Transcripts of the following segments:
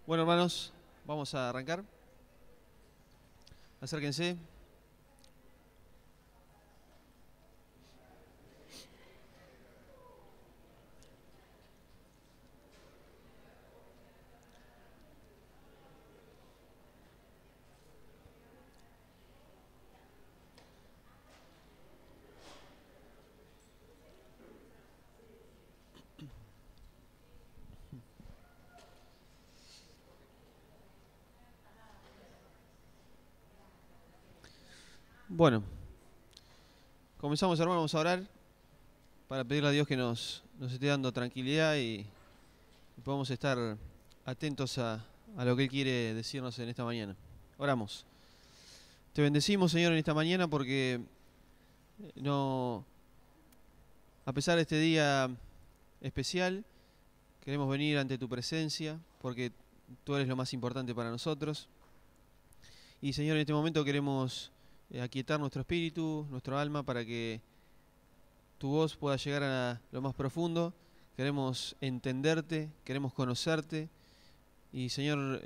Bueno, hermanos, vamos a arrancar. Acérquense. Bueno, comenzamos, hermanos, vamos a orar para pedirle a Dios que nos esté dando tranquilidad y podamos estar atentos a lo que Él quiere decirnos en esta mañana. Oramos. Te bendecimos, Señor, en esta mañana porque a pesar de este día especial, queremos venir ante tu presencia porque tú eres lo más importante para nosotros. Y, Señor, en este momento queremos aquietar nuestro espíritu, nuestro alma, para que tu voz pueda llegar a lo más profundo. Queremos entenderte, queremos conocerte y, Señor,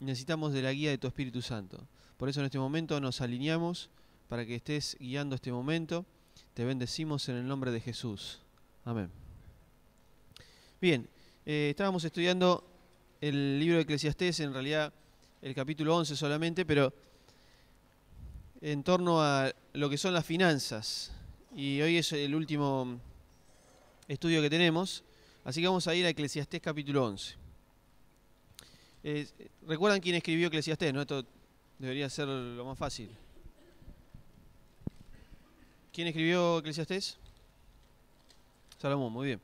necesitamos de la guía de tu Espíritu Santo. Por eso en este momento nos alineamos para que estés guiando este momento. Te bendecimos en el nombre de Jesús. Amén. Bien, estábamos estudiando el libro de Eclesiastés, en realidad el capítulo 11 solamente, pero en torno a lo que son las finanzas. Y hoy es el último estudio que tenemos, así que vamos a ir a Eclesiastés capítulo 11. ¿Recuerdan quién escribió Eclesiastés? ¿No? Esto debería ser lo más fácil. ¿Quién escribió Eclesiastés? Salomón, muy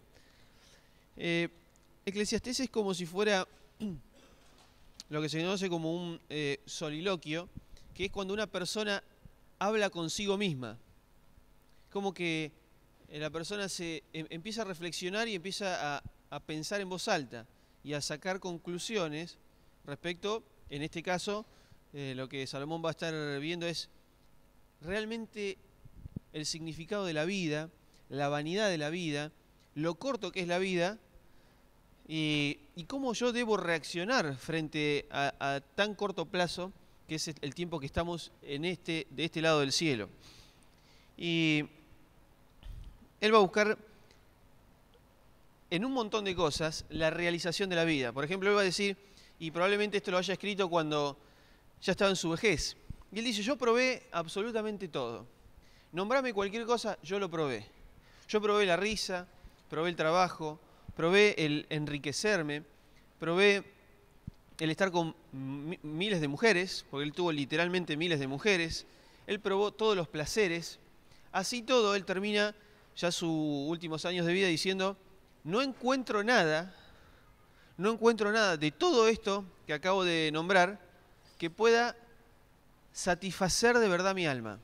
bien. Eclesiastés es como si fuera lo que se conoce como un soliloquio, que es cuando una persona habla consigo misma. Como que la persona empieza a reflexionar y empieza a pensar en voz alta y a sacar conclusiones respecto, en este caso, lo que Salomón va a estar viendo es realmente el significado de la vida, la vanidad de la vida, lo corto que es la vida y cómo yo debo reaccionar frente a tan corto plazo que es el tiempo que estamos de este lado del cielo. Y él va a buscar en un montón de cosas la realización de la vida. Por ejemplo, él va a decir, y probablemente esto lo haya escrito cuando ya estaba en su vejez, y él dice, yo probé absolutamente todo. Nombrame cualquier cosa, yo lo probé. Yo probé la risa, probé el trabajo, probé el enriquecerme, probé el estar con miles de mujeres, porque él tuvo literalmente miles de mujeres. Él probó todos los placeres. Así todo, él termina ya sus últimos años de vida diciendo, no encuentro nada de todo esto que acabo de nombrar que pueda satisfacer de verdad mi alma.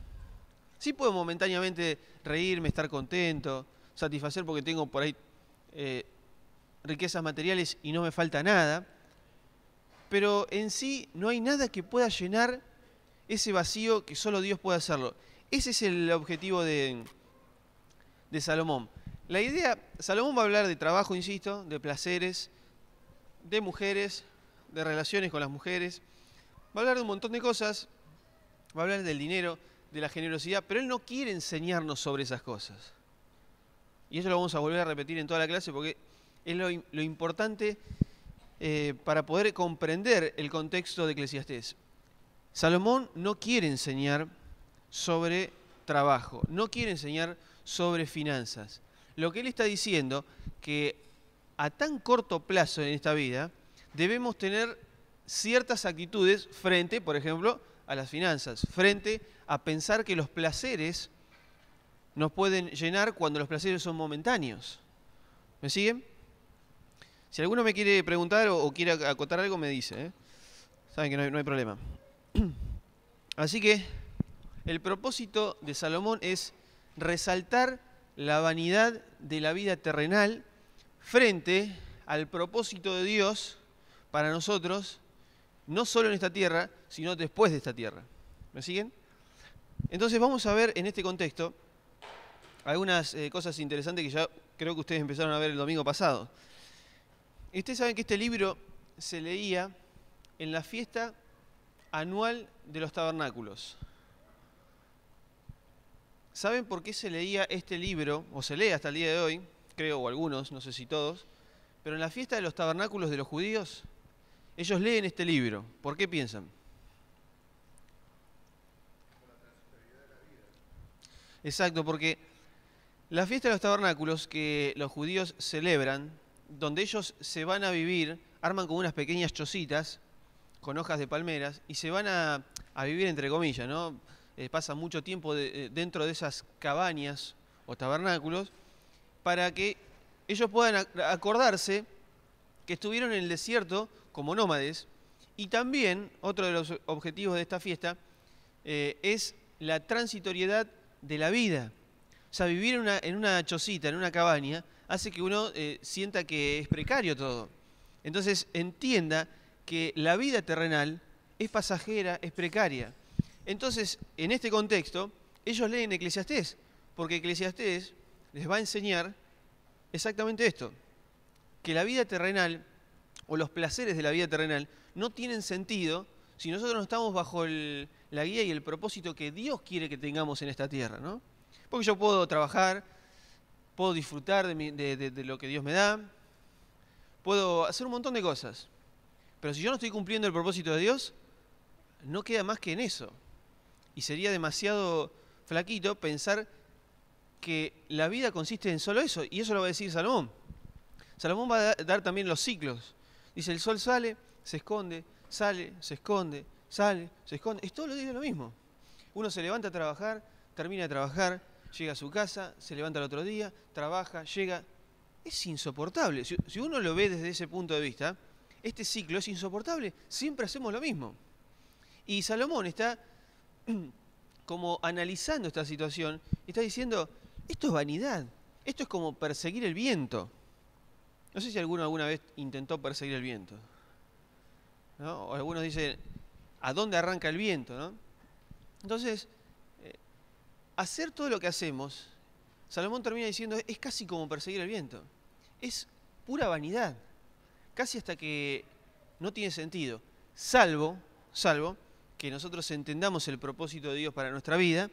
Sí puedo momentáneamente reírme, estar contento, satisfacer porque tengo por ahí riquezas materiales y no me falta nada, pero en sí no hay nada que pueda llenar ese vacío que solo Dios puede hacerlo. Ese es el objetivo de Salomón. La idea, Salomón va a hablar de trabajo, insisto, de placeres, de mujeres, de relaciones con las mujeres, va a hablar de un montón de cosas, va a hablar del dinero, de la generosidad, pero él no quiere enseñarnos sobre esas cosas. Y eso lo vamos a volver a repetir en toda la clase porque es lo importante para poder comprender el contexto de Eclesiastés. Salomón no quiere enseñar sobre trabajo, no quiere enseñar sobre finanzas. Lo que él está diciendo que a tan corto plazo en esta vida debemos tener ciertas actitudes frente, por ejemplo, a las finanzas, frente a pensar que los placeres nos pueden llenar cuando los placeres son momentáneos. ¿Me siguen? Si alguno me quiere preguntar o quiere acotar algo, me dice. Saben que no hay problema. Así que el propósito de Salomón es resaltar la vanidad de la vida terrenal frente al propósito de Dios para nosotros, no solo en esta tierra, sino después de esta tierra. ¿Me siguen? Entonces vamos a ver en este contexto algunas cosas interesantes que ya creo que ustedes empezaron a ver el domingo pasado. Y ustedes saben que este libro se leía en la fiesta anual de los tabernáculos. ¿Saben por qué se leía este libro, o se lee hasta el día de hoy? Creo, o algunos, no sé si todos. Pero en la fiesta de los tabernáculos de los judíos, ellos leen este libro. ¿Por qué piensan? Exacto, porque la fiesta de los tabernáculos que los judíos celebran, donde ellos se van a vivir, arman como unas pequeñas chocitas con hojas de palmeras y se van a vivir entre comillas, ¿no? Pasan mucho tiempo dentro de esas cabañas o tabernáculos para que ellos puedan acordarse que estuvieron en el desierto como nómades. Y también otro de los objetivos de esta fiesta es la transitoriedad de la vida. O sea, vivir en una chocita, en una cabaña, hace que uno sienta que es precario todo. Entonces entienda que la vida terrenal es pasajera, es precaria. Entonces, en este contexto, ellos leen Eclesiastés, porque Eclesiastés les va a enseñar exactamente esto, que la vida terrenal o los placeres de la vida terrenal no tienen sentido si nosotros no estamos bajo la guía y el propósito que Dios quiere que tengamos en esta tierra, ¿no? Porque yo puedo trabajar, puedo disfrutar de lo que Dios me da, puedo hacer un montón de cosas, pero si yo no estoy cumpliendo el propósito de Dios, no queda más que en eso. Y sería demasiado flaquito pensar que la vida consiste en solo eso, y eso lo va a decir Salomón. Salomón va a dar también los ciclos. Dice, el sol sale, se esconde, sale, se esconde, sale, se esconde. Es todos los días lo mismo. Uno se levanta a trabajar, termina de trabajar, llega a su casa, se levanta el otro día, trabaja, llega. Es insoportable. Si uno lo ve desde ese punto de vista, este ciclo es insoportable. Siempre hacemos lo mismo. Y Salomón está como analizando esta situación y está diciendo, esto es vanidad, esto es como perseguir el viento. No sé si alguno alguna vez intentó perseguir el viento, ¿no? O algunos dicen, ¿a dónde arranca el viento, no? Entonces, hacer todo lo que hacemos, Salomón termina diciendo, es casi como perseguir el viento. Es pura vanidad, casi hasta que no tiene sentido, salvo que nosotros entendamos el propósito de Dios para nuestra vida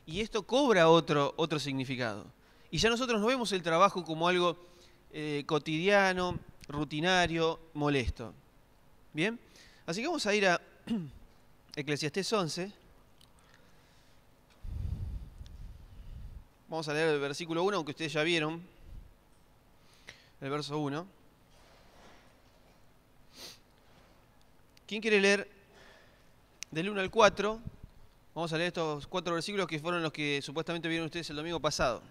y esto cobra otro significado. Y ya nosotros no vemos el trabajo como algo cotidiano, rutinario, molesto. ¿Bien? Así que vamos a ir a Eclesiastés 11. Vamos a leer el versículo 1, aunque ustedes ya vieron el verso 1. ¿Quién quiere leer del 1 al 4? Vamos a leer estos 4 versículos que fueron los que supuestamente vieron ustedes el domingo pasado.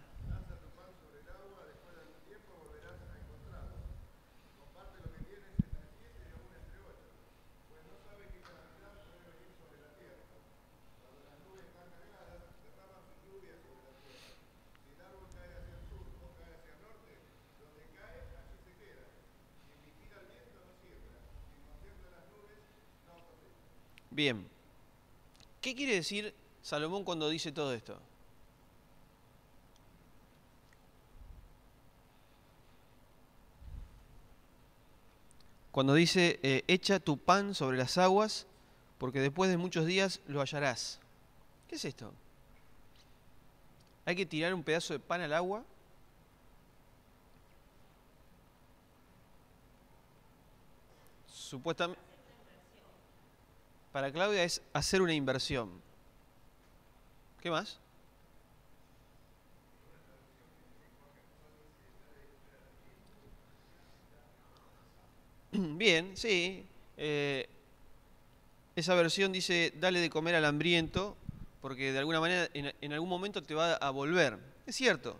Bien. ¿Qué quiere decir Salomón cuando dice todo esto? Cuando dice, echa tu pan sobre las aguas, porque después de muchos días lo hallarás. ¿Qué es esto? ¿Hay que tirar un pedazo de pan al agua? Supuestamente, para Claudia es hacer una inversión. ¿Qué más? Bien, sí. Esa versión dice, dale de comer al hambriento, porque de alguna manera en algún momento te va a volver. Es cierto.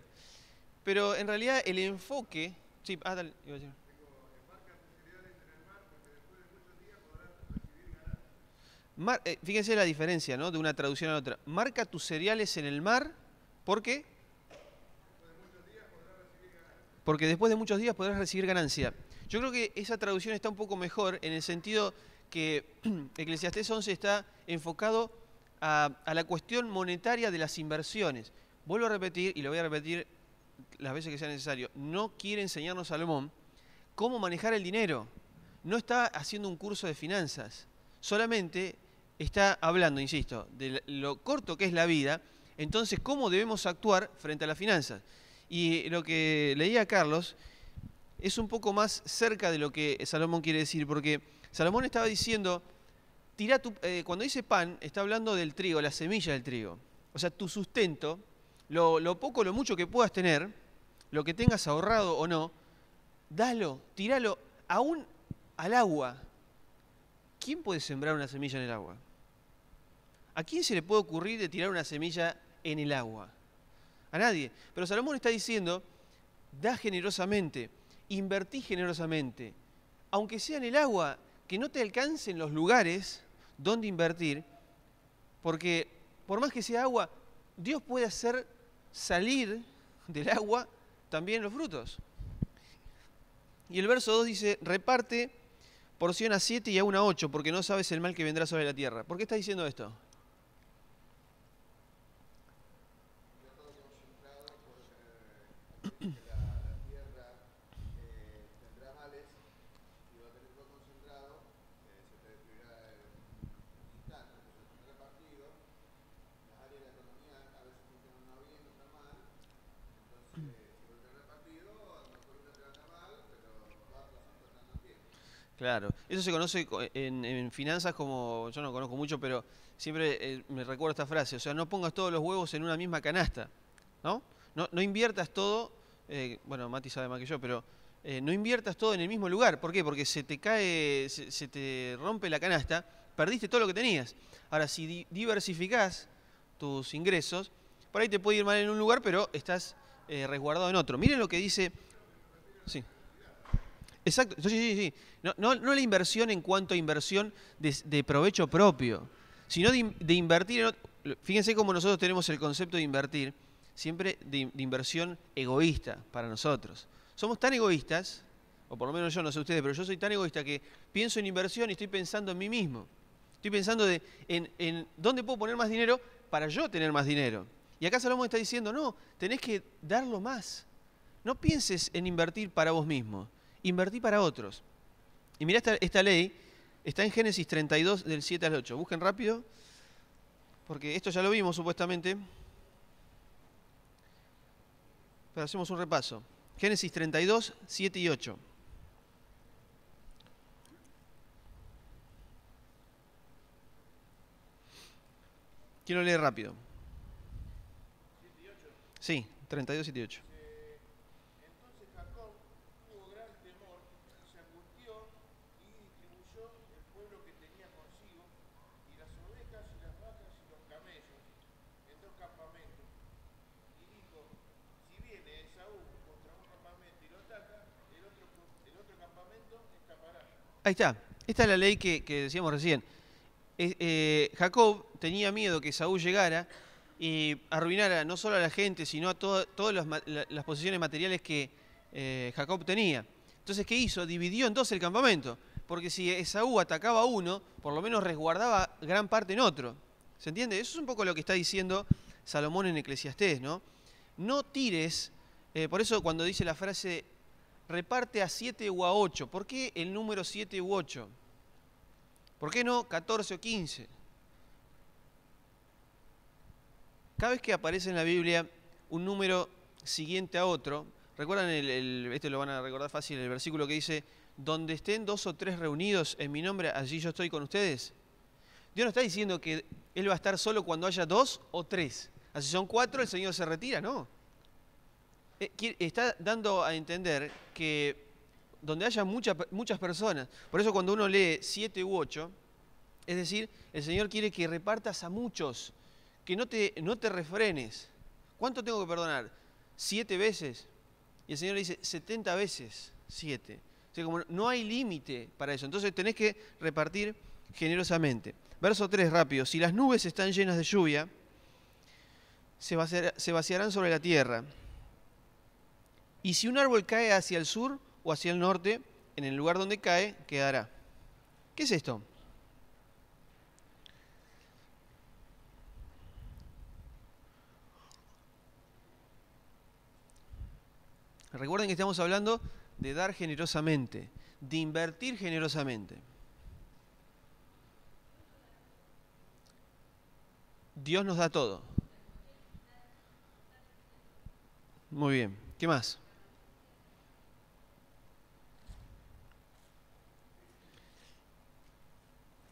Pero en realidad el enfoque... Sí, dale, iba a decir. Fíjense la diferencia, ¿no? De una traducción a otra. Marca tus cereales en el mar, ¿por qué? Porque después de muchos días podrás recibir ganancia. Yo creo que esa traducción está un poco mejor en el sentido que Eclesiastés 11 está enfocado a la cuestión monetaria de las inversiones. Vuelvo a repetir, y lo voy a repetir las veces que sea necesario, no quiere enseñarnos Salomón cómo manejar el dinero. no está haciendo un curso de finanzas, solamente está hablando, insisto, de lo corto que es la vida, entonces cómo debemos actuar frente a las finanzas. Y lo que leía Carlos es un poco más cerca de lo que Salomón quiere decir, porque Salomón estaba diciendo, cuando dice pan, está hablando del trigo, la semilla del trigo. O sea, tu sustento, lo poco, lo mucho que puedas tener, lo que tengas ahorrado o no, dalo, tíralo, aún al agua. ¿Quién puede sembrar una semilla en el agua? ¿A quién se le puede ocurrir de tirar una semilla en el agua? A nadie. Pero Salomón está diciendo, da generosamente, invertí generosamente, aunque sea en el agua, que no te alcancen los lugares donde invertir, porque por más que sea agua, Dios puede hacer salir del agua también los frutos. Y el verso 2 dice, reparte porción a 7 y aún a 8, porque no sabes el mal que vendrá sobre la tierra. ¿Por qué está diciendo esto? Claro, eso se conoce en finanzas como, yo no conozco mucho, pero siempre me recuerdo esta frase, o sea, no pongas todos los huevos en una misma canasta, ¿no? No inviertas todo, bueno, Mati sabe más que yo, pero no inviertas todo en el mismo lugar. ¿Por qué? Porque se te cae, se te rompe la canasta, perdiste todo lo que tenías. Ahora, si diversificás tus ingresos, por ahí te puede ir mal en un lugar, pero estás resguardado en otro. Miren lo que dice... Sí. Exacto, sí. No la inversión en cuanto a inversión de provecho propio, sino de invertir fíjense cómo nosotros tenemos el concepto de invertir, siempre de inversión egoísta para nosotros. Somos tan egoístas, o por lo menos yo, no sé ustedes, pero yo soy tan egoísta que pienso en inversión y estoy pensando en mí mismo. Estoy pensando en dónde puedo poner más dinero para yo tener más dinero. Y acá Salomón está diciendo, no, tenés que darlo más. No pienses en invertir para vos mismo. Invertí para otros. Y mirá esta ley, está en Génesis 32, del 7 al 8. Busquen rápido, porque esto ya lo vimos supuestamente. Pero hacemos un repaso. Génesis 32, 7 y 8. Quiero leer rápido. Sí, 32, 7 y 8. Ahí está. Esta es la ley que decíamos recién. Jacob tenía miedo que Saúl llegara y arruinara no solo a la gente, sino a todas las posesiones materiales que Jacob tenía. Entonces, ¿qué hizo? Dividió en dos el campamento. Porque si Esaú atacaba a uno, por lo menos resguardaba gran parte en otro. ¿Se entiende? Eso es un poco lo que está diciendo Salomón en Eclesiastés, ¿no? No tires, por eso cuando dice la frase, reparte a 7 u a 8. ¿Por qué el número 7 u 8? ¿Por qué no 14 o 15? Cada vez que aparece en la Biblia un número siguiente a otro, ¿recuerdan este lo van a recordar fácil, el versículo que dice, donde estén 2 o 3 reunidos en mi nombre, allí yo estoy con ustedes? Dios no está diciendo que Él va a estar solo cuando haya 2 o 3. Así son 4, el Señor se retira, no. Está dando a entender que donde haya muchas personas, por eso cuando uno lee 7 u 8, es decir, el Señor quiere que repartas a muchos, que no te refrenes. ¿Cuánto tengo que perdonar? 7 veces. Y el Señor le dice 70 veces 7. O sea, como no hay límite para eso. Entonces tenés que repartir generosamente. Verso 3, rápido. Si las nubes están llenas de lluvia, se vaciarán sobre la tierra. Y si un árbol cae hacia el sur o hacia el norte, en el lugar donde cae, quedará. ¿Qué es esto? Recuerden que estamos hablando de dar generosamente, de invertir generosamente. Dios nos da todo. Muy bien. ¿Qué más?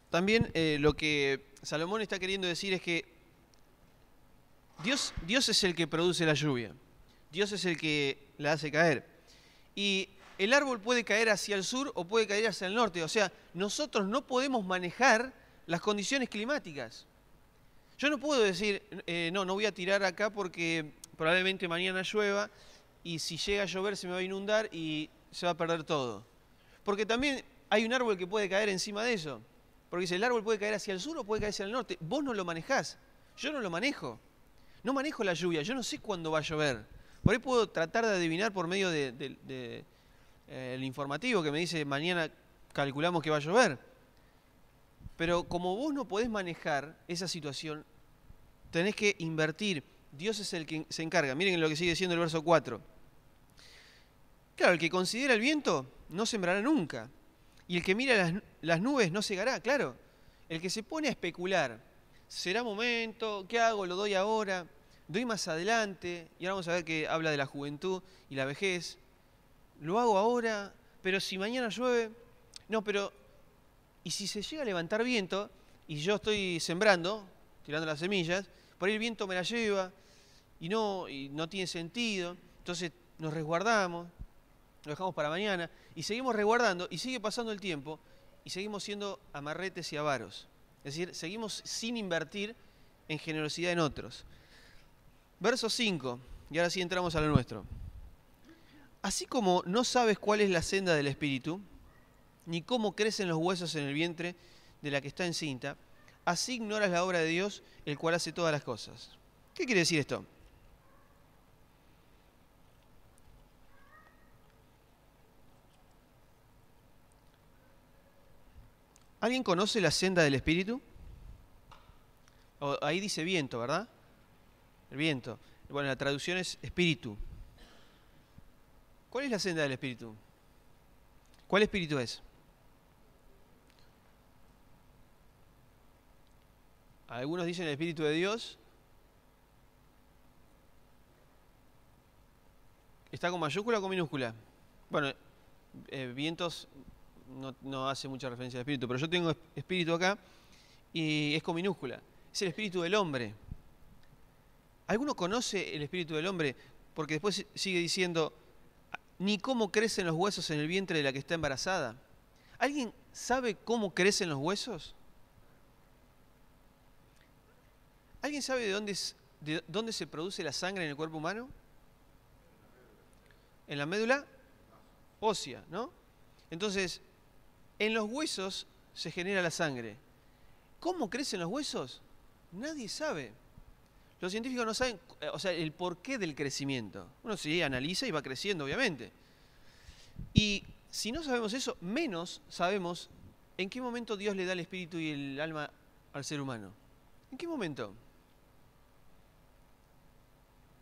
También lo que Salomón está queriendo decir es que Dios es el que produce la lluvia. Dios es el que la hace caer. Y el árbol puede caer hacia el sur o puede caer hacia el norte. O sea, nosotros no podemos manejar las condiciones climáticas. Yo no puedo decir, no voy a tirar acá porque probablemente mañana llueva y si llega a llover se me va a inundar y se va a perder todo. Porque también hay un árbol que puede caer encima de eso. Porque dice, el árbol puede caer hacia el sur o puede caer hacia el norte. Vos no lo manejás, yo no lo manejo. No manejo la lluvia, yo no sé cuándo va a llover. Por ahí puedo tratar de adivinar por medio del informativo que me dice mañana calculamos que va a llover. Pero como vos no podés manejar esa situación, tenés que invertir. Dios es el que se encarga. Miren lo que sigue diciendo el verso 4. Claro, el que considera el viento no sembrará nunca. Y el que mira las nubes no segará. Claro, el que se pone a especular, ¿será momento? ¿Qué hago? ¿Lo doy ahora? ¿Doy más adelante? Y ahora vamos a ver que habla de la juventud y la vejez. ¿Lo hago ahora? Pero si mañana llueve... No, pero... ¿Y si se llega a levantar viento y yo estoy sembrando, tirando las semillas, por ahí el viento me la lleva y no tiene sentido? Entonces nos resguardamos, lo dejamos para mañana y seguimos resguardando y sigue pasando el tiempo y seguimos siendo amarretes y avaros. Es decir, seguimos sin invertir en generosidad en otros. Verso 5, y ahora sí entramos a lo nuestro. Así como no sabes cuál es la senda del Espíritu, ni cómo crecen los huesos en el vientre de la que está encinta, así ignoras la obra de Dios, el cual hace todas las cosas. ¿Qué quiere decir esto? ¿Alguien conoce la senda del Espíritu? Ahí dice viento, ¿verdad? El viento. Bueno, la traducción es espíritu. ¿Cuál es la senda del Espíritu? ¿Cuál espíritu es? Algunos dicen el Espíritu de Dios. ¿Está con mayúscula o con minúscula? Bueno, vientos no hace mucha referencia al Espíritu, pero yo tengo Espíritu acá y es con minúscula. Es el Espíritu del hombre. ¿Alguno conoce el Espíritu del hombre? Porque después sigue diciendo, ni cómo crecen los huesos en el vientre de la que está embarazada. ¿Alguien sabe cómo crecen los huesos? ¿Alguien sabe de dónde se produce la sangre en el cuerpo humano? En la médula ósea, ¿no? Entonces, en los huesos se genera la sangre. ¿Cómo crecen los huesos? Nadie sabe. Los científicos no saben, o sea, el porqué del crecimiento. Uno sí analiza y va creciendo, obviamente. Y si no sabemos eso, menos sabemos en qué momento Dios le da el espíritu y el alma al ser humano. ¿En qué momento?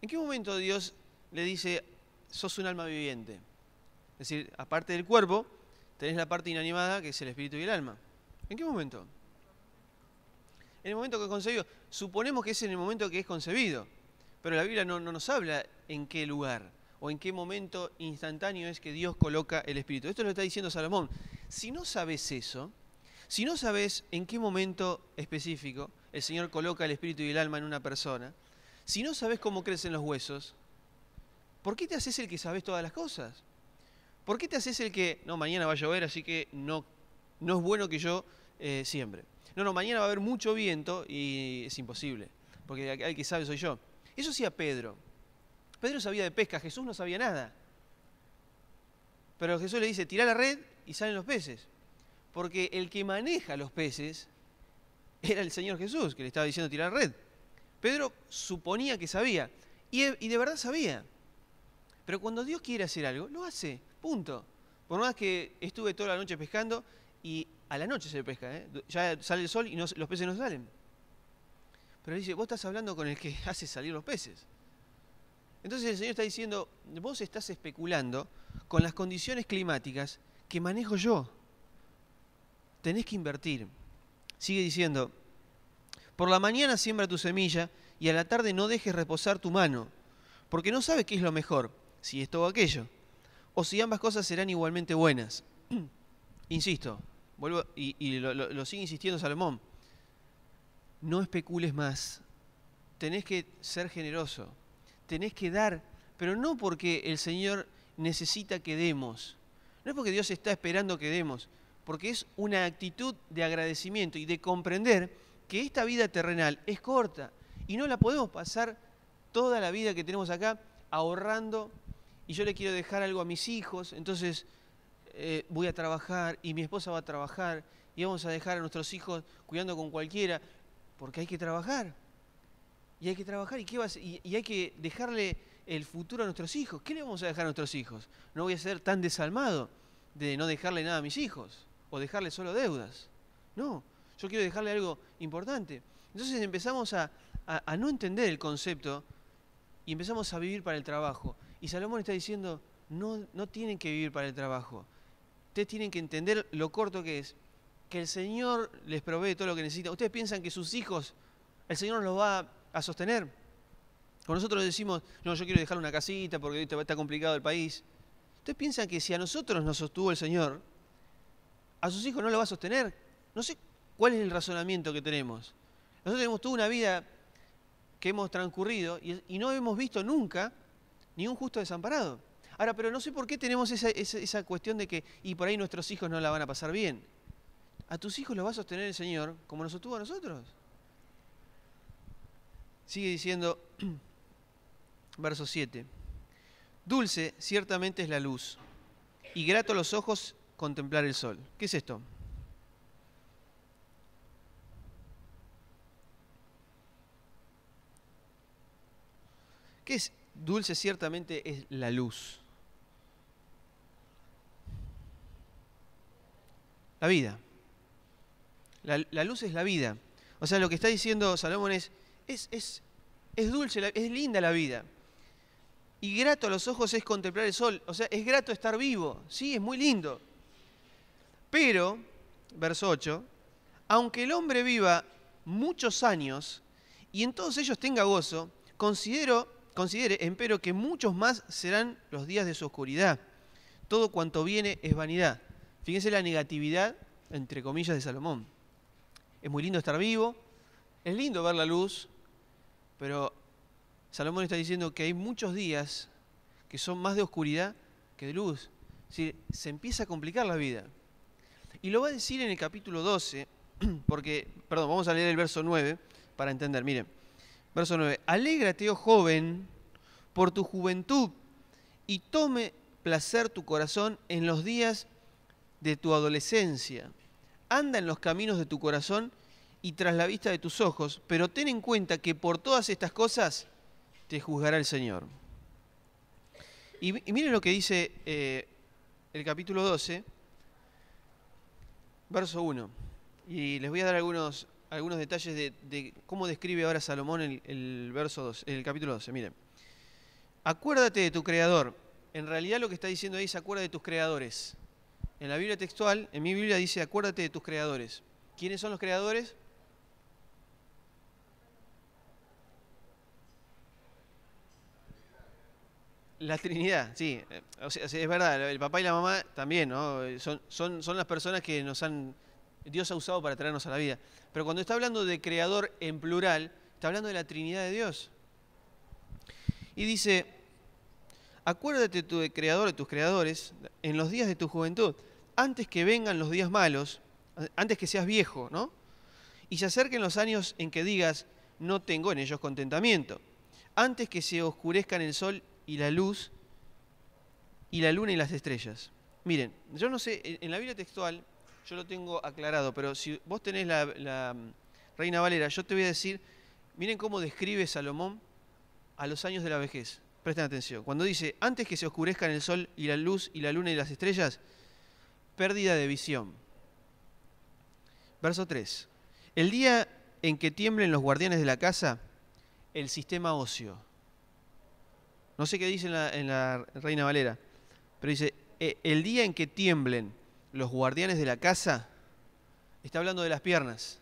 ¿En qué momento Dios le dice, sos un alma viviente? Es decir, aparte del cuerpo, tenés la parte inanimada que es el espíritu y el alma. ¿En qué momento? En el momento que es concebido. Suponemos que es en el momento que es concebido, pero la Biblia no nos habla en qué lugar o en qué momento instantáneo es que Dios coloca el espíritu. Esto lo está diciendo Salomón. Si no sabes eso, si no sabes en qué momento específico el Señor coloca el espíritu y el alma en una persona, si no sabes cómo crecen los huesos, ¿por qué te haces el que sabes todas las cosas? ¿Por qué te haces el que, no, mañana va a llover, así que no es bueno que yo siembre? No, mañana va a haber mucho viento y es imposible, porque el que sabe soy yo. Eso hacía Pedro. Pedro sabía de pesca, Jesús no sabía nada. Pero Jesús le dice, tirá la red y salen los peces. Porque el que maneja los peces era el Señor Jesús, que le estaba diciendo tirar la red. Pedro suponía que sabía, y de verdad sabía. Pero cuando Dios quiere hacer algo, lo hace, punto. Por más que estuve toda la noche pescando y a la noche se pesca, ya sale el sol y los peces no salen. Pero dice, vos estás hablando con el que hace salir los peces. Entonces el Señor está diciendo, vos estás especulando con las condiciones climáticas que manejo yo. Tenés que invertir. Sigue diciendo, por la mañana siembra tu semilla y a la tarde no dejes reposar tu mano, porque no sabes qué es lo mejor, si esto o aquello, o si ambas cosas serán igualmente buenas. Insisto, vuelvo y lo sigue insistiendo Salomón, no especules más, tenés que ser generoso, tenés que dar, pero no porque el Señor necesita que demos, no es porque Dios está esperando que demos, porque es una actitud de agradecimiento y de comprender que esta vida terrenal es corta y no la podemos pasar toda la vida que tenemos acá ahorrando y yo le quiero dejar algo a mis hijos, entonces voy a trabajar y mi esposa va a trabajar y vamos a dejar a nuestros hijos cuidando con cualquiera, porque hay que trabajar. Y hay que trabajar y hay que dejarle el futuro a nuestros hijos. ¿Qué le vamos a dejar a nuestros hijos? No voy a ser tan desalmado de no dejarle nada a mis hijos o dejarle solo deudas. No, yo quiero dejarle algo importante. Entonces empezamos a no entender el concepto y empezamos a vivir para el trabajo. Y Salomón está diciendo, no tienen que vivir para el trabajo. Ustedes tienen que entender lo corto que es, que el Señor les provee todo lo que necesitan. Ustedes piensan que sus hijos, el Señor los va a sostener. Cuando nosotros decimos, no, yo quiero dejar una casita porque está complicado el país. Ustedes piensan que si a nosotros nos sostuvo el Señor, a sus hijos no lo va a sostener. No sé cuál es el razonamiento que tenemos. Nosotros tenemos toda una vida que hemos transcurrido y no hemos visto nunca ni un justo desamparado. Ahora, pero no sé por qué tenemos esa cuestión de que, y por ahí nuestros hijos no la van a pasar bien. A tus hijos los va a sostener el Señor como nos sostuvo a nosotros. Sigue diciendo, verso 7. Dulce ciertamente es la luz, y grato a los ojos contemplar el sol. ¿Qué es esto? ¿Qué es? Dulce ciertamente es la luz. La vida. La luz es la vida. O sea, lo que está diciendo Salomón es dulce, es linda la vida. Y grato a los ojos es contemplar el sol. O sea, es grato estar vivo. Sí, es muy lindo. Pero, verso 8, aunque el hombre viva muchos años y en todos ellos tenga gozo, considere, empero, que muchos más serán los días de su oscuridad. Todo cuanto viene es vanidad. Fíjense la negatividad, entre comillas, de Salomón. Es muy lindo estar vivo, es lindo ver la luz, pero Salomón está diciendo que hay muchos días que son más de oscuridad que de luz. Es decir, se empieza a complicar la vida. Y lo va a decir en el capítulo 12, vamos a leer el verso 9 para entender. Miren, verso 9. Alégrate, oh joven, por tu juventud, y tome placer tu corazón en los días de tu adolescencia. Anda en los caminos de tu corazón y tras la vista de tus ojos, pero ten en cuenta que por todas estas cosas te juzgará el Señor. Y miren lo que dice el capítulo 12, verso 1. Y les voy a dar algunos detalles de cómo describe ahora Salomón el verso 2, el capítulo 12. Miren. Acuérdate de tu Creador. En realidad lo que está diciendo ahí es acuérdate de tus creadores. En la Biblia textual, en mi Biblia dice acuérdate de tus creadores. ¿Quiénes son los creadores? La Trinidad, sí. O sea, es verdad, el papá y la mamá también, ¿no? Son las personas que Dios ha usado para traernos a la vida. Pero cuando está hablando de creador en plural, está hablando de la Trinidad de Dios. Y dice, acuérdate tu Creador de tus creadores en los días de tu juventud, antes que vengan los días malos, antes que seas viejo, ¿no? Y se acerquen los años en que digas, no tengo en ellos contentamiento. Antes que se oscurezcan el sol y la luz, y la luna y las estrellas. Miren, yo no sé, en la Biblia textual, yo lo tengo aclarado, pero si vos tenés la Reina Valera, yo te voy a decir, miren cómo describe Salomón a los años de la vejez. Presten atención. Cuando dice, antes que se oscurezcan el sol y la luz y la luna y las estrellas, pérdida de visión. Verso 3. El día en que tiemblen los guardianes de la casa, el sistema óseo. No sé qué dice en la Reina Valera, pero dice, el día en que tiemblen los guardianes de la casa, está hablando de las piernas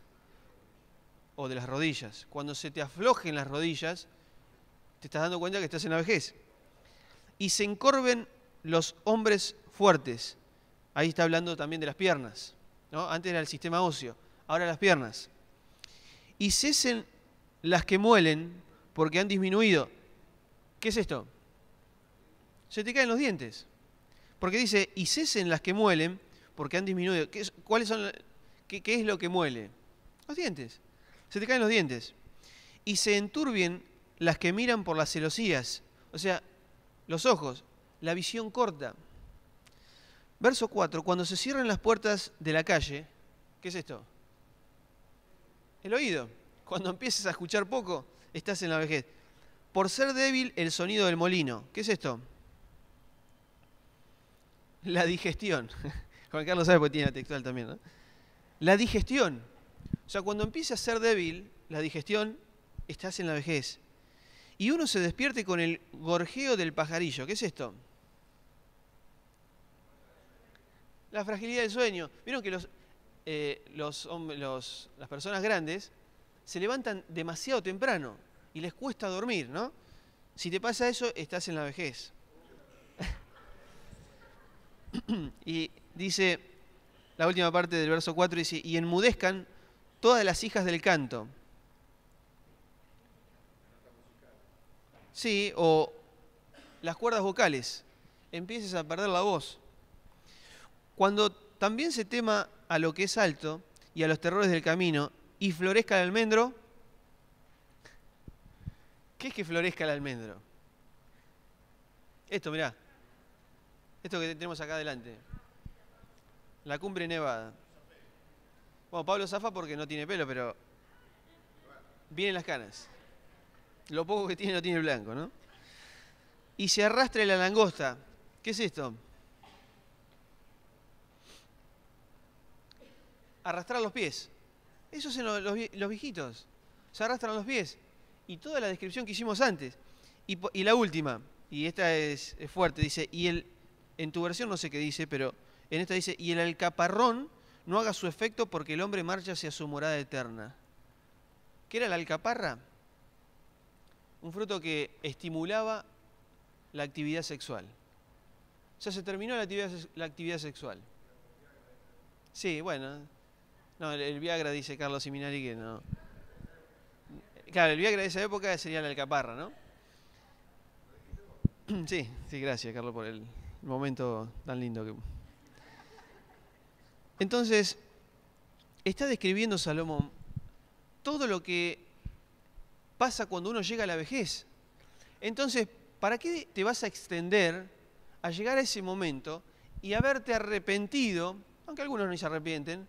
o de las rodillas. Cuando se te aflojen las rodillas, te estás dando cuenta que estás en la vejez. Y se encorven los hombres fuertes. Ahí está hablando también de las piernas, ¿no? Antes era el sistema óseo, ahora las piernas. Y cesen las que muelen porque han disminuido. ¿Qué es esto? Se te caen los dientes. Porque dice, y cesen las que muelen porque han disminuido. ¿Qué es lo que muele? Los dientes. Se te caen los dientes. Y se enturbien las que miran por las celosías. O sea, los ojos, la visión corta. Verso 4, cuando se cierran las puertas de la calle, ¿qué es esto? El oído. Cuando empieces a escuchar poco, estás en la vejez. Por ser débil el sonido del molino. ¿Qué es esto? La digestión. Juan Carlos sabe porque tiene la textual también, ¿no? La digestión. O sea, cuando empiece a ser débil la digestión, estás en la vejez. Y uno se despierte con el gorjeo del pajarillo. ¿Qué es esto? La fragilidad del sueño. Vieron que las personas grandes se levantan demasiado temprano y les cuesta dormir, ¿no? Si te pasa eso, estás en la vejez. Y dice, la última parte del verso 4 dice, y enmudezcan todas las hijas del canto. Sí, o las cuerdas vocales. Empieces a perder la voz. Cuando también se tema a lo que es alto y a los terrores del camino y florezca el almendro. ¿Qué es que florezca el almendro? Esto, mirá. Esto que tenemos acá adelante. La cumbre nevada. Bueno, Pablo zafa porque no tiene pelo, pero vienen las canas. Lo poco que tiene no tiene blanco, ¿no? Y se arrastra la langosta. ¿Qué es esto? Arrastrar los pies. Eso hacen los viejitos. Se arrastran los pies. Y toda la descripción que hicimos antes. Y la última, y esta es fuerte, dice, en tu versión no sé qué dice, pero en esta dice, y el alcaparrón no haga su efecto porque el hombre marcha hacia su morada eterna. ¿Qué era la alcaparra? Un fruto que estimulaba la actividad sexual. O sea, se terminó la actividad sexual. Sí, bueno. No, el Viagra, dice Carlos Siminari, que no. Claro, el Viagra de esa época sería la alcaparra, ¿no? Sí, gracias, Carlos, por el momento tan lindo que... Entonces, está describiendo Salomón todo lo que pasa cuando uno llega a la vejez. Entonces, ¿para qué te vas a extender a llegar a ese momento y haberte arrepentido, aunque algunos no se arrepienten,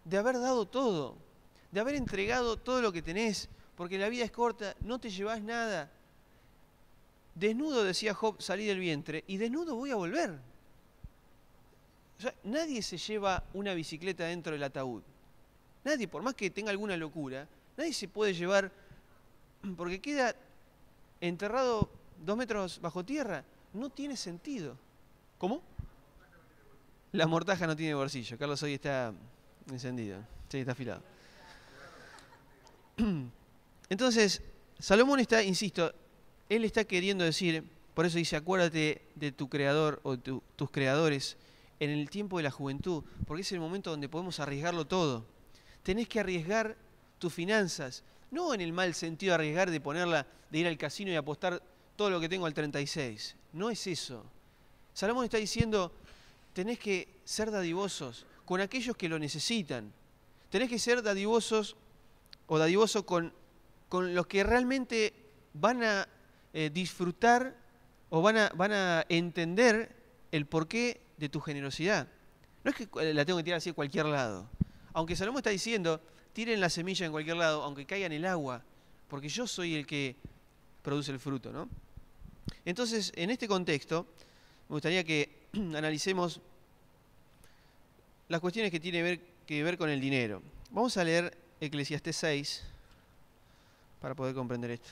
de haber dado todo, de haber entregado todo lo que tenés, porque la vida es corta, no te llevás nada? Desnudo, decía Job, salí del vientre, y desnudo voy a volver. O sea, nadie se lleva una bicicleta dentro del ataúd. Nadie, por más que tenga alguna locura, nadie se puede llevar, porque queda enterrado 2 metros bajo tierra. No tiene sentido. ¿Cómo? La mortaja no tiene bolsillo. Carlos hoy está encendido. Sí, está afilado. Entonces, Salomón está, insisto, él está queriendo decir, por eso dice, acuérdate de tu creador o tus creadores en el tiempo de la juventud, porque es el momento donde podemos arriesgarlo todo. Tenés que arriesgar tus finanzas, no en el mal sentido de arriesgar de ir al casino y apostar todo lo que tengo al 36. No es eso. Salomón está diciendo, tenés que ser dadivosos con aquellos que lo necesitan. Tenés que ser dadivosos o dadivoso con los que realmente van a disfrutar o van a entender el porqué de tu generosidad. No es que la tengo que tirar así a cualquier lado. Aunque Salomón está diciendo, tiren la semilla en cualquier lado, aunque caiga en el agua, porque yo soy el que produce el fruto, ¿no? Entonces, en este contexto, me gustaría que analicemos las cuestiones que tienen que ver con el dinero. Vamos a leer Eclesiastés 6 para poder comprender esto.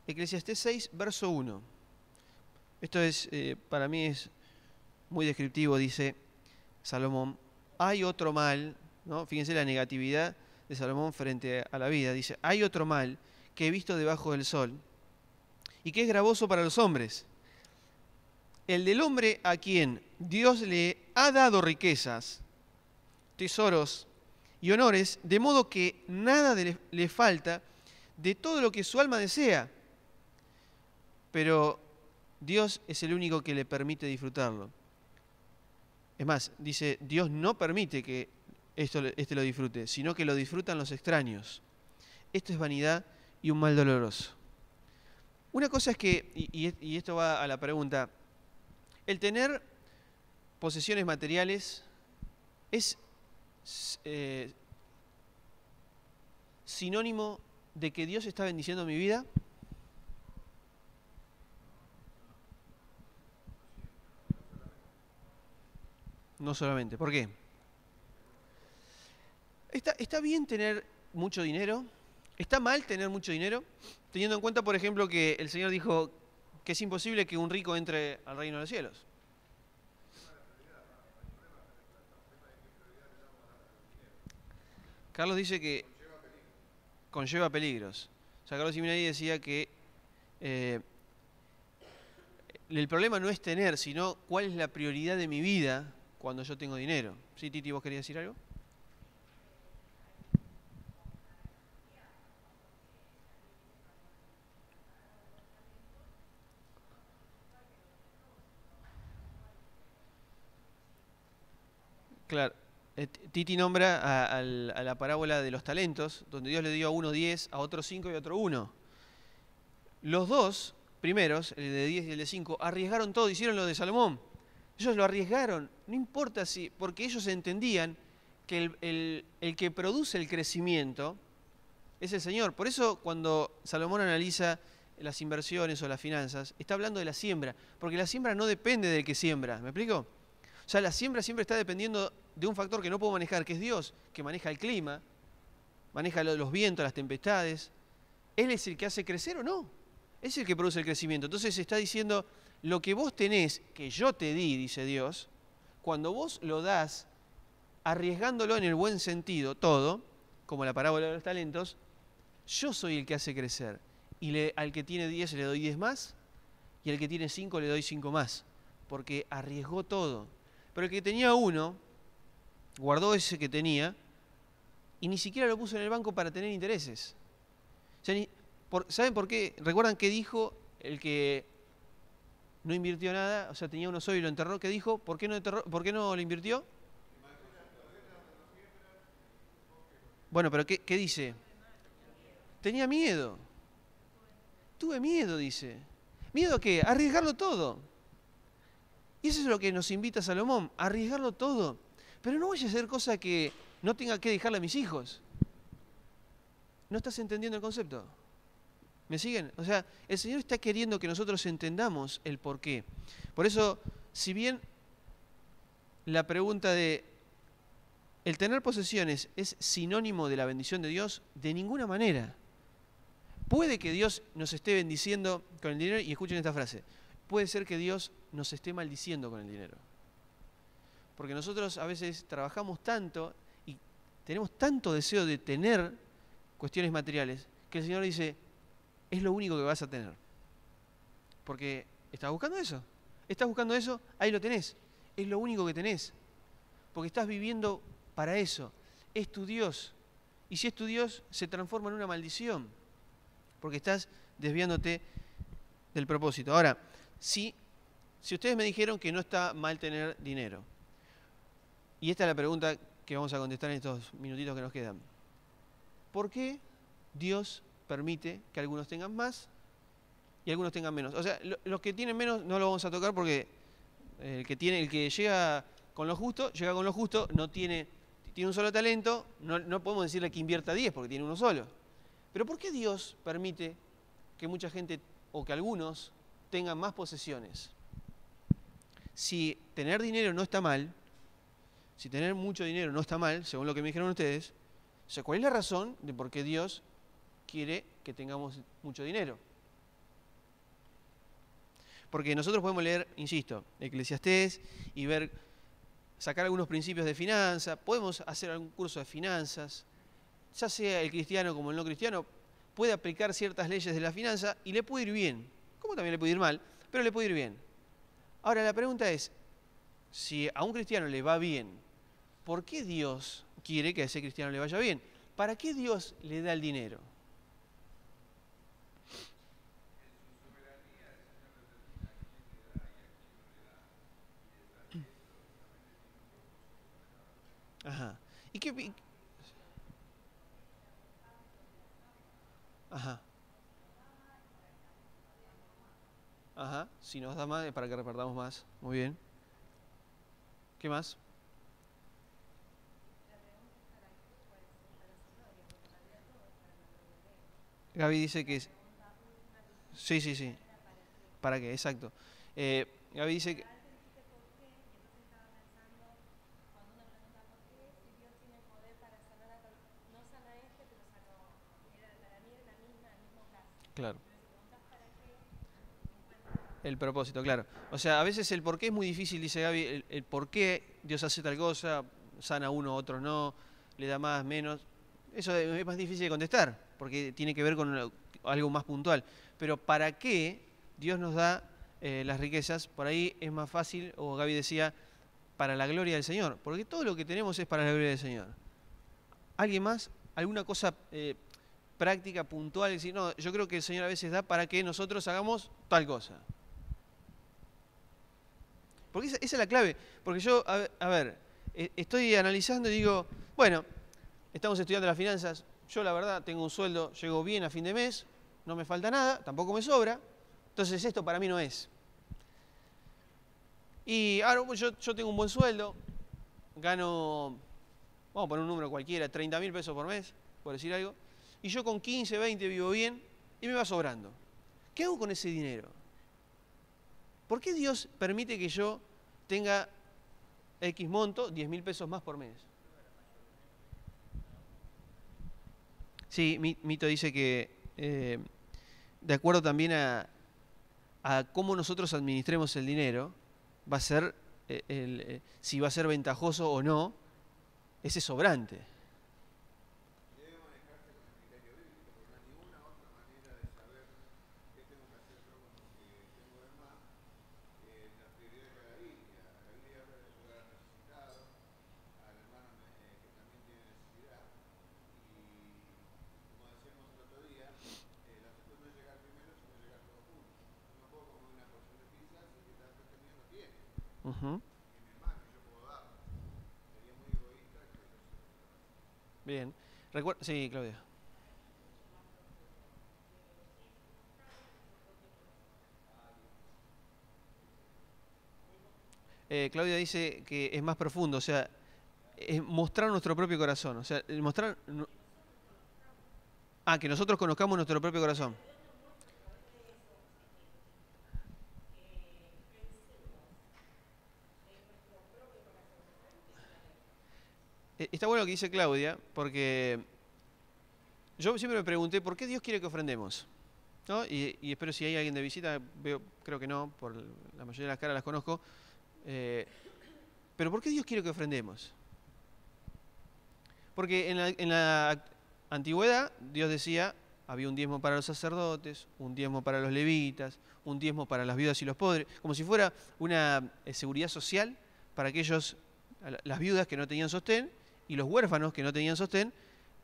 Eclesiastés 6, verso 1. Esto es, para mí es muy descriptivo, dice Salomón. Hay otro mal, ¿no? Fíjense la negatividad de Salomón frente a la vida. Dice, hay otro mal que he visto debajo del sol y que es gravoso para los hombres. El del hombre a quien Dios le ha dado riquezas, tesoros y honores, de modo que nada le falta de todo lo que su alma desea. Pero Dios es el único que le permite disfrutarlo. Es más, dice, Dios no permite que este lo disfrute, sino que lo disfrutan los extraños. Esto es vanidad y un mal doloroso. Una cosa es que, y esto va a la pregunta, el tener posesiones materiales es sinónimo de que Dios está bendiciendo mi vida. No solamente. ¿Por qué? ¿Está bien tener mucho dinero? ¿Está mal tener mucho dinero? Teniendo en cuenta, por ejemplo, que el Señor dijo que es imposible que un rico entre al reino de los cielos. Carlos dice que conlleva peligros. O sea, Carlos Siminari decía que el problema no es tener, sino cuál es la prioridad de mi vida cuando yo tengo dinero. ¿Sí, Titi, vos querías decir algo? Claro. Titi nombra a la parábola de los talentos, donde Dios le dio a uno 10, a otro 5 y a otro 1. Los dos primeros, el de 10 y el de 5, arriesgaron todo, hicieron lo de Salomón. Ellos lo arriesgaron, no importa si, porque ellos entendían que el que produce el crecimiento es el Señor. Por eso cuando Salomón analiza las inversiones o las finanzas, está hablando de la siembra, porque la siembra no depende del que siembra, ¿me explico? O sea, la siembra siempre está dependiendo de un factor que no puedo manejar, que es Dios, que maneja el clima, maneja los vientos, las tempestades. ¿Él es el que hace crecer o no? Es el que produce el crecimiento. Entonces está diciendo, lo que vos tenés, que yo te di, dice Dios, cuando vos lo das, arriesgándolo en el buen sentido, todo, como la parábola de los talentos, yo soy el que hace crecer. Y al que tiene 10 le doy 10 más, y al que tiene 5 le doy 5 más, porque arriesgó todo. Pero el que tenía 1, guardó ese que tenía, y ni siquiera lo puso en el banco para tener intereses. O sea, ¿saben por qué? ¿Recuerdan qué dijo el que no invirtió nada? O sea, tenía uno solo y lo enterró. ¿Qué dijo? ¿Por qué no lo invirtió? Bueno, pero ¿qué dice? Tenía miedo. Tuve miedo, dice. ¿Miedo a qué? A arriesgarlo todo. Y eso es lo que nos invita Salomón, a arriesgarlo todo. Pero no vaya a hacer cosa que no tenga que dejarle a mis hijos. ¿No estás entendiendo el concepto? ¿Me siguen? O sea, el Señor está queriendo que nosotros entendamos el porqué. Por eso, si bien la pregunta de el tener posesiones es sinónimo de la bendición de Dios, de ninguna manera. Puede que Dios nos esté bendiciendo con el dinero, y escuchen esta frase, puede ser que Dios nos esté maldiciendo con el dinero. Porque nosotros a veces trabajamos tanto y tenemos tanto deseo de tener cuestiones materiales, que el Señor dice, es lo único que vas a tener. Porque estás buscando eso. Estás buscando eso, ahí lo tenés. Es lo único que tenés. Porque estás viviendo para eso. Es tu Dios. Y si es tu Dios, se transforma en una maldición. Porque estás desviándote del propósito. Ahora, si ustedes me dijeron que no está mal tener dinero, y esta es la pregunta que vamos a contestar en estos minutitos que nos quedan. ¿Por qué Dios permite que algunos tengan más y algunos tengan menos? O sea, los que tienen menos no lo vamos a tocar porque el que llega con lo justo, no tiene un solo talento, no podemos decirle que invierta 10 porque tiene uno solo. Pero ¿por qué Dios permite que mucha gente o que algunos tengan más posesiones? Si tener dinero no está mal, si tener mucho dinero no está mal, según lo que me dijeron ustedes, o sea, ¿cuál es la razón de por qué Dios quiere que tengamos mucho dinero? Porque nosotros podemos leer, insisto, Eclesiastés y ver, sacar algunos principios de finanzas, podemos hacer algún curso de finanzas, ya sea el cristiano como el no cristiano, puede aplicar ciertas leyes de la finanza y le puede ir bien, como también le puede ir mal, pero le puede ir bien. Ahora la pregunta es, si a un cristiano le va bien, ¿por qué Dios quiere que a ese cristiano le vaya bien? ¿Para qué Dios le da el dinero? Ajá. ¿Y qué? Ajá. Ajá. Si nos da más es para que repartamos más. Muy bien. ¿Qué más? Gaby dice que es... Sí, sí, sí. ¿Para qué? Exacto. Gaby dice que... Claro. El propósito, claro. O sea, a veces el por qué es muy difícil, dice Gaby, el por qué Dios hace tal cosa, sana a uno, a otro no, le da más, menos. Eso es más difícil de contestar, porque tiene que ver con algo más puntual. Pero ¿para qué Dios nos da las riquezas? Por ahí es más fácil, o Gaby decía, para la gloria del Señor, porque todo lo que tenemos es para la gloria del Señor. ¿Alguien más? ¿Alguna cosa práctica, puntual? Decir, no, yo creo que el Señor a veces da para que nosotros hagamos tal cosa. Porque esa es la clave. Porque yo, a ver, estoy analizando y digo, bueno, estamos estudiando las finanzas. Yo, la verdad, tengo un sueldo, llego bien a fin de mes, no me falta nada, tampoco me sobra. Entonces, esto para mí no es. Y ahora yo tengo un buen sueldo, gano, vamos a poner un número cualquiera, 30.000 pesos por mes, por decir algo. Y yo con 15, 20 vivo bien y me va sobrando. ¿Qué hago con ese dinero? ¿Por qué Dios permite que yo tenga X monto, 10.000 pesos más por mes? Sí, Mito dice que de acuerdo también a cómo nosotros administremos el dinero, va a ser, si va a ser ventajoso o no, ese sobrante. Uh-huh. Bien. Sí, Claudia. Claudia dice que es más profundo, o sea, es mostrar nuestro propio corazón, o sea, mostrar... Ah, que nosotros conozcamos nuestro propio corazón. Está bueno lo que dice Claudia, porque yo siempre me pregunté por qué Dios quiere que ofrendemos. ¿No? Y espero si hay alguien de visita, creo que no, por la mayoría de las caras las conozco. Pero ¿por qué Dios quiere que ofrendemos? Porque en la antigüedad Dios decía, había un diezmo para los sacerdotes, un diezmo para los levitas, un diezmo para las viudas y los pobres, como si fuera una seguridad social para aquellos, las viudas que no tenían sostén y los huérfanos que no tenían sostén.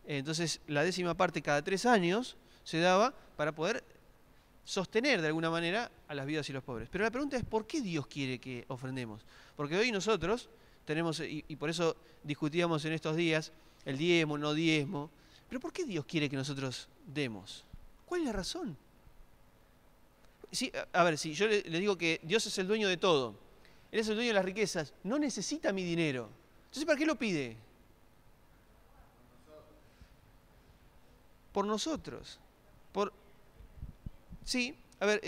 Entonces la 10ª parte cada 3 años se daba para poder sostener de alguna manera a las viudas y los pobres. Pero la pregunta es, ¿por qué Dios quiere que ofrendemos? Porque hoy nosotros tenemos, y por eso discutíamos en estos días, el diezmo, no diezmo, pero ¿por qué Dios quiere que nosotros demos? ¿Cuál es la razón? Si, a ver, si yo le digo que Dios es el dueño de todo, Él es el dueño de las riquezas, no necesita mi dinero. Entonces, ¿para qué lo pide? Por nosotros. Sí, a ver,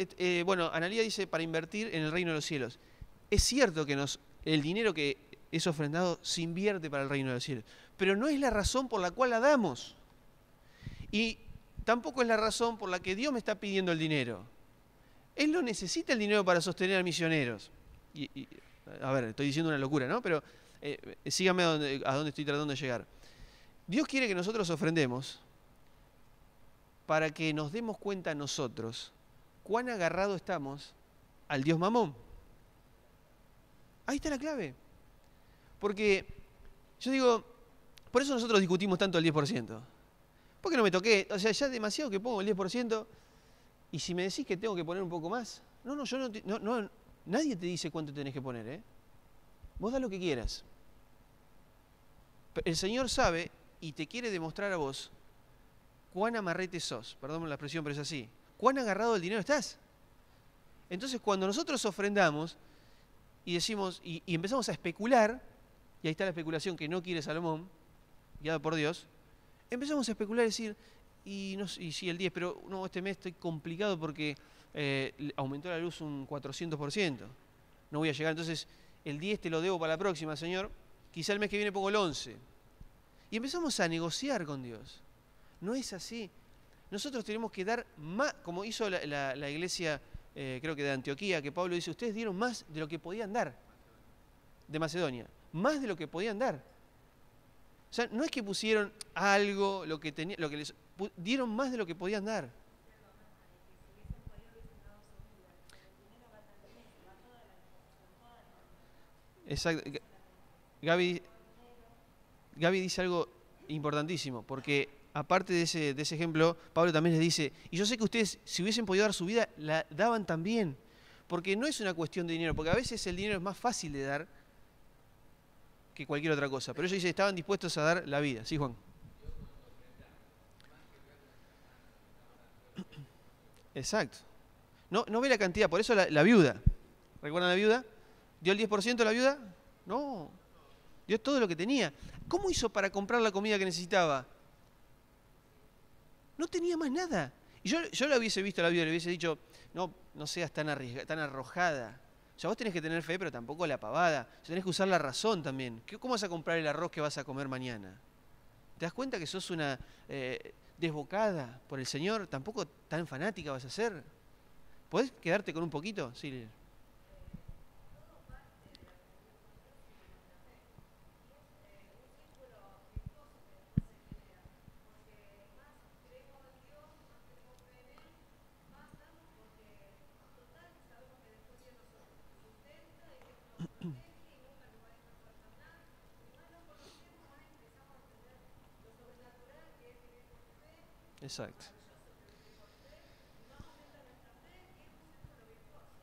bueno, Analía dice para invertir en el reino de los cielos. Es cierto que el dinero que es ofrendado se invierte para el reino de los cielos, pero no es la razón por la cual la damos. Y tampoco es la razón por la que Dios me está pidiendo el dinero. Él no necesita el dinero para sostener a misioneros. A ver, estoy diciendo una locura, ¿no? Pero síganme a dónde estoy tratando de llegar. Dios quiere que nosotros ofrendemos para que nos demos cuenta nosotros cuán agarrado estamos al Dios Mamón. Ahí está la clave. Porque yo digo, por eso nosotros discutimos tanto el 10%. ¿Por qué no me toqué? O sea, ya es demasiado que pongo el 10%. Y si me decís que tengo que poner un poco más, nadie te dice cuánto tenés que poner, ¿eh? Vos da lo que quieras. El Señor sabe y te quiere demostrar a vos cuán amarrete sos, perdón la expresión, pero es así, cuán agarrado del dinero estás. Entonces, cuando nosotros ofrendamos y decimos, y empezamos a especular, y ahí está la especulación que no quiere Salomón, guiado por Dios, empezamos a especular y decir, y sí, el 10, pero no, este mes estoy complicado porque aumentó la luz un 400%. No voy a llegar, entonces el 10 te lo debo para la próxima, Señor. Quizá el mes que viene pongo el 11. Y empezamos a negociar con Dios. No es así. Nosotros tenemos que dar más, como hizo la iglesia, creo que de Antioquía, que Pablo dice, ustedes dieron más de lo que podían dar. De Macedonia. Más de lo que podían dar. O sea, no es que pusieron algo, lo que les dieron más de lo que podían dar. Exacto. Gaby dice algo importantísimo, porque aparte de ese ejemplo, Pablo también les dice, y yo sé que ustedes, si hubiesen podido dar su vida, la daban también. Porque no es una cuestión de dinero, porque a veces el dinero es más fácil de dar que cualquier otra cosa. Pero ellos dicen, estaban dispuestos a dar la vida. ¿Sí, Juan? Exacto. No ve la cantidad, por eso la viuda. ¿Recuerdan la viuda? ¿Dio el 10% la viuda? No. Dio todo lo que tenía. ¿Cómo hizo para comprar la comida que necesitaba? No tenía más nada. Y yo la hubiese visto a la viuda y le hubiese dicho, no seas tan arrojada. O sea, vos tenés que tener fe, pero tampoco la pavada. O sea, tenés que usar la razón también. ¿Cómo vas a comprar el arroz que vas a comer mañana? ¿Te das cuenta que sos una desbocada por el Señor? Tampoco tan fanática vas a ser. ¿Podés quedarte con un poquito? Sí. Exacto.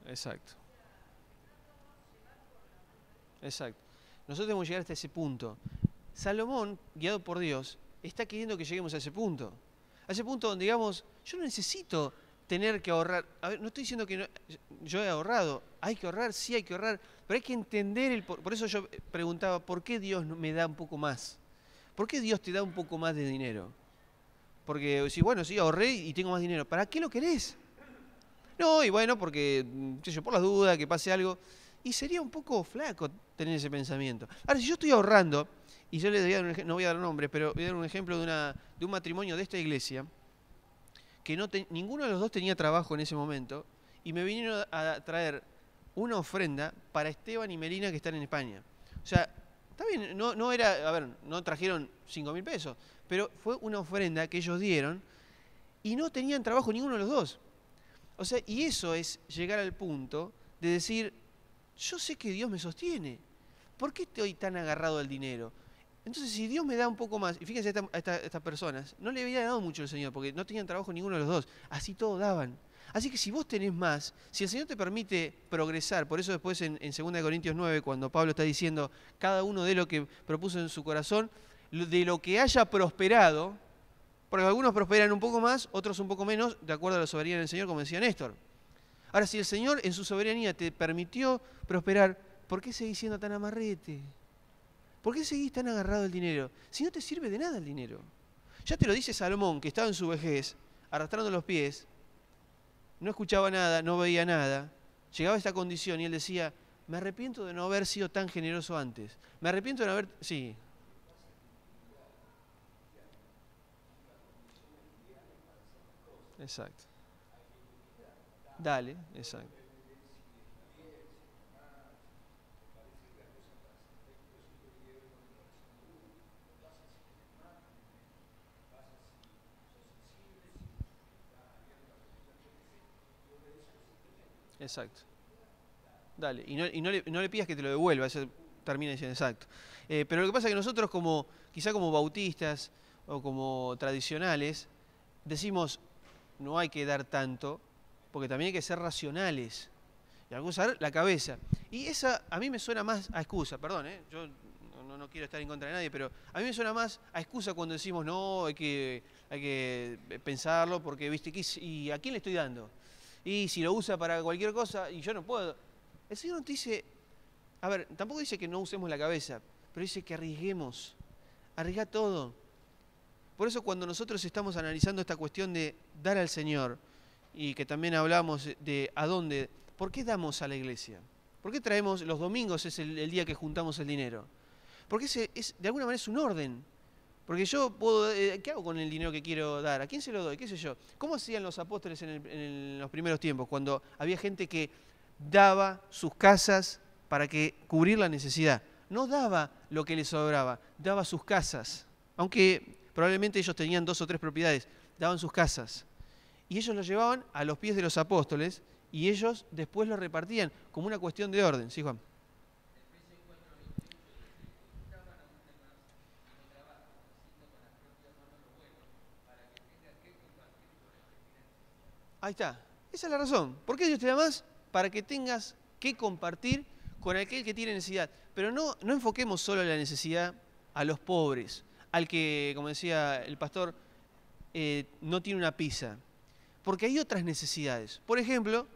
Exacto. Exacto. Nosotros debemos llegar hasta ese punto. Salomón, guiado por Dios, está queriendo que lleguemos a ese punto. A ese punto donde digamos, yo no necesito tener que ahorrar. A ver, no estoy diciendo que yo he ahorrado. Hay que ahorrar, sí hay que ahorrar. Pero hay que entender, por eso yo preguntaba, ¿por qué Dios me da un poco más? ¿Por qué Dios te da un poco más de dinero? Porque si, bueno, sí, ahorré y tengo más dinero. ¿Para qué lo querés? No, y bueno, porque, qué sé yo, por las dudas, que pase algo. Y sería un poco flaco tener ese pensamiento. Ahora, si yo estoy ahorrando, y yo les voy a dar un ejemplo, no voy a dar nombres, pero voy a dar un ejemplo de un matrimonio de esta iglesia, que ninguno de los dos tenía trabajo en ese momento, y me vinieron a traer una ofrenda para Esteban y Melina que están en España. O sea, está bien, no era, a ver, no trajeron 5.000 pesos, pero fue una ofrenda que ellos dieron y no tenían trabajo ninguno de los dos. O sea, y eso es llegar al punto de decir, yo sé que Dios me sostiene. ¿Por qué estoy tan agarrado al dinero? Entonces, si Dios me da un poco más, y fíjense a estas personas, no le había dado mucho el Señor, porque no tenían trabajo ninguno de los dos, así todos daban. Así que si vos tenés más, si el Señor te permite progresar, por eso después en 2 Corintios 9, cuando Pablo está diciendo, cada uno de lo que propuso en su corazón, de lo que haya prosperado, porque algunos prosperan un poco más, otros un poco menos, de acuerdo a la soberanía del Señor, como decía Néstor. Ahora, si el Señor en su soberanía te permitió prosperar, ¿por qué seguís siendo tan amarrete? ¿Por qué seguís tan agarrado al dinero? Si no te sirve de nada el dinero. Ya te lo dice Salomón, que estaba en su vejez, arrastrando los pies, no escuchaba nada, no veía nada, llegaba a esta condición y él decía, me arrepiento de no haber sido tan generoso antes. Me arrepiento de no haber... Sí. Exacto. Dale, exacto. Exacto. Dale, no le pidas que te lo devuelva, eso termina diciendo exacto. Pero lo que pasa es que nosotros como, quizá como bautistas o como tradicionales, decimos, no hay que dar tanto, porque también hay que ser racionales. Y hay que usar la cabeza. Y esa a mí me suena más a excusa, perdón, yo no quiero estar en contra de nadie, pero a mí me suena más a excusa cuando decimos, no, hay que pensarlo, porque, viste, ¿y a quién le estoy dando? Y si lo usa para cualquier cosa, y yo no puedo. El Señor no te dice, a ver, tampoco dice que no usemos la cabeza, pero dice que arriesguemos, arriesga todo. Por eso cuando nosotros estamos analizando esta cuestión de dar al Señor, y que también hablamos de a dónde, ¿por qué damos a la iglesia? ¿Por qué traemos, los domingos es el día que juntamos el dinero? Porque de alguna manera es un orden. Porque yo puedo, ¿qué hago con el dinero que quiero dar? ¿A quién se lo doy? ¿Qué sé yo? ¿Cómo hacían los apóstoles en los primeros tiempos? Cuando había gente que daba sus casas para cubrir la necesidad. No daba lo que les sobraba, daba sus casas. Aunque probablemente ellos tenían 2 o 3 propiedades, daban sus casas. Y ellos lo llevaban a los pies de los apóstoles y ellos después lo repartían como una cuestión de orden. ¿Sí, Juan? Ahí está. Esa es la razón. ¿Por qué Dios te da más? Para que tengas que compartir con aquel que tiene necesidad. Pero no enfoquemos solo la necesidad a los pobres, al que, como decía el pastor, no tiene una pizza. Porque hay otras necesidades. Por ejemplo,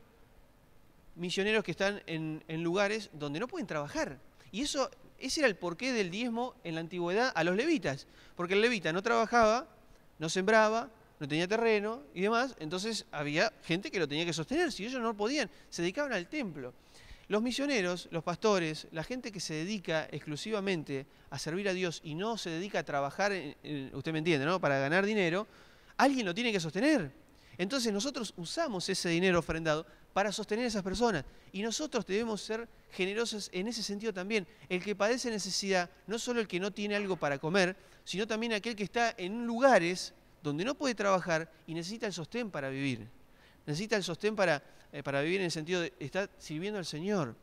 misioneros que están en lugares donde no pueden trabajar. Y ese era el porqué del diezmo en la antigüedad a los levitas. Porque el levita no trabajaba, no sembraba, no tenía terreno y demás, entonces había gente que lo tenía que sostener. Si ellos no podían, se dedicaban al templo. Los misioneros, los pastores, la gente que se dedica exclusivamente a servir a Dios y no se dedica a trabajar, usted me entiende, ¿no? Para ganar dinero, alguien lo tiene que sostener. Entonces nosotros usamos ese dinero ofrendado para sostener a esas personas. Y nosotros debemos ser generosos en ese sentido también. El que padece necesidad, no solo el que no tiene algo para comer, sino también aquel que está en lugares donde no puede trabajar y necesita el sostén para vivir. Necesita el sostén para vivir en el sentido de estar sirviendo al Señor.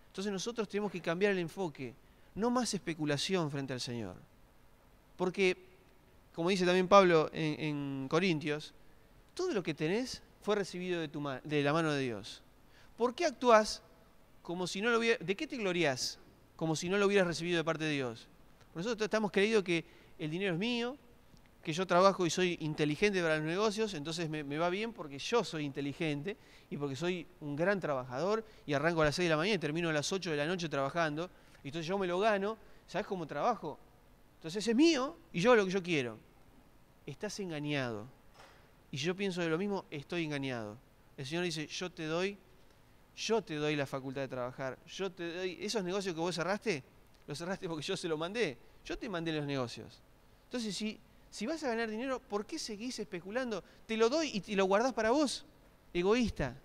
Entonces nosotros tenemos que cambiar el enfoque. No más especulación frente al Señor. Porque, como dice también Pablo en Corintios, todo lo que tenés fue recibido de la mano de Dios. ¿Por qué actuás como si no lo hubieras... ¿De qué te gloriás? Como si no lo hubieras recibido de parte de Dios. Nosotros estamos creído que el dinero es mío, que yo trabajo y soy inteligente para los negocios, entonces me va bien porque yo soy inteligente y porque soy un gran trabajador y arranco a las 6 de la mañana y termino a las 8 de la noche trabajando, y entonces yo me lo gano. ¿Sabes cómo trabajo? Entonces es mío y yo hago lo que yo quiero. Estás engañado. Y yo pienso de lo mismo, estoy engañado. El Señor dice, yo te doy la facultad de trabajar, yo te doy esos negocios que vos cerraste, los cerraste porque yo se los mandé. Yo te mandé los negocios. Entonces, si vas a ganar dinero, ¿por qué seguís especulando? Te lo doy y lo guardás para vos. Egoísta.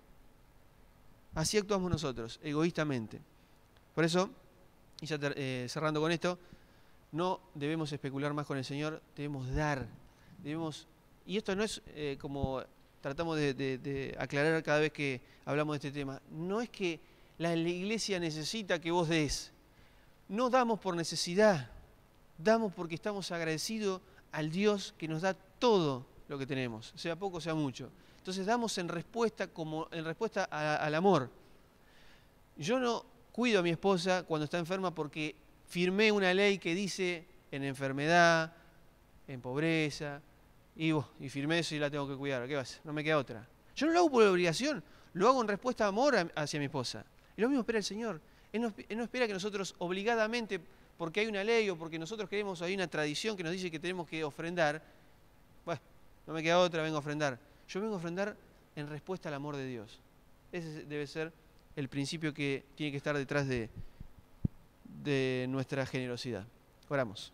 Así actuamos nosotros, egoístamente. Por eso, y ya cerrando con esto, no debemos especular más con el Señor, debemos dar. Y esto no es como tratamos de aclarar cada vez que hablamos de este tema. No es que la iglesia necesita que vos des. No damos por necesidad, damos porque estamos agradecidos al Dios que nos da todo lo que tenemos, sea poco, sea mucho. Entonces damos en respuesta al amor. Yo no cuido a mi esposa cuando está enferma porque firmé una ley que dice en enfermedad, en pobreza, y firmé eso y la tengo que cuidar. ¿Qué vas? No me queda otra. Yo no lo hago por obligación, lo hago en respuesta a amor hacia mi esposa. Y lo mismo espera el Señor. Él no espera que nosotros obligadamente, porque hay una ley o porque nosotros queremos, hay una tradición que nos dice que tenemos que ofrendar. Bueno, no me queda otra, vengo a ofrendar. Yo vengo a ofrendar en respuesta al amor de Dios. Ese debe ser el principio que tiene que estar detrás de nuestra generosidad. Oramos.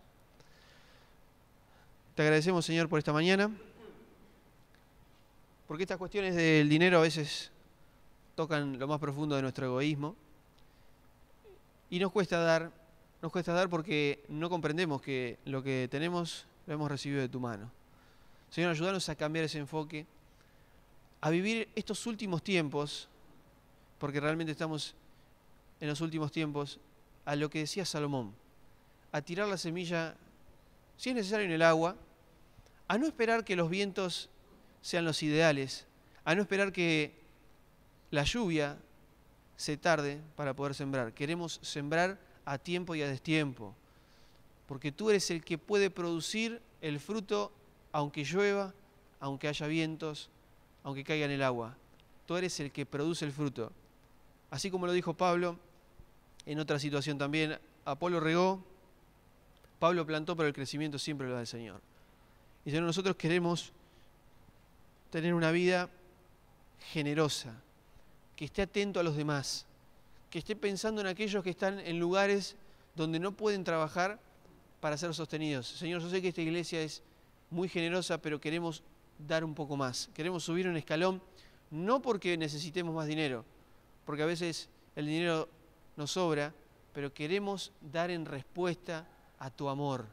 Te agradecemos, Señor, por esta mañana, porque estas cuestiones del dinero a veces tocan lo más profundo de nuestro egoísmo. Y nos cuesta dar porque no comprendemos que lo que tenemos lo hemos recibido de tu mano. Señor, ayúdanos a cambiar ese enfoque, a vivir estos últimos tiempos, porque realmente estamos en los últimos tiempos, a lo que decía Salomón, a tirar la semilla, si es necesario, en el agua, a no esperar que los vientos sean los ideales, a no esperar que la lluvia se tarde para poder sembrar. Queremos sembrar a tiempo y a destiempo, porque tú eres el que puede producir el fruto aunque llueva, aunque haya vientos, aunque caiga en el agua. Tú eres el que produce el fruto. Así como lo dijo Pablo, en otra situación también, Apolo regó, Pablo plantó, pero el crecimiento siempre lo da el Señor. Y Señor, nosotros queremos tener una vida generosa, que esté atento a los demás, que esté pensando en aquellos que están en lugares donde no pueden trabajar para ser sostenidos. Señor, yo sé que esta iglesia es muy generosa, pero queremos dar un poco más. Queremos subir un escalón, no porque necesitemos más dinero, porque a veces el dinero nos sobra, pero queremos dar en respuesta a tu amor,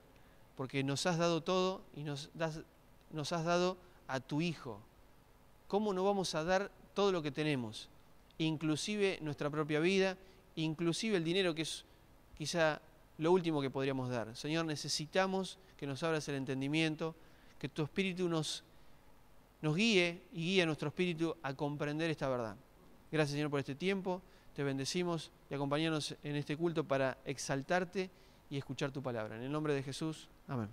porque nos has dado todo y nos has dado a tu Hijo. ¿Cómo no vamos a dar todo lo que tenemos? Inclusive nuestra propia vida, inclusive el dinero, que es quizá lo último que podríamos dar. Señor, necesitamos que nos abras el entendimiento, que tu Espíritu nos guíe y guíe a nuestro espíritu a comprender esta verdad. Gracias, Señor, por este tiempo. Te bendecimos y acompáñanos en este culto para exaltarte y escuchar tu palabra. En el nombre de Jesús, amén.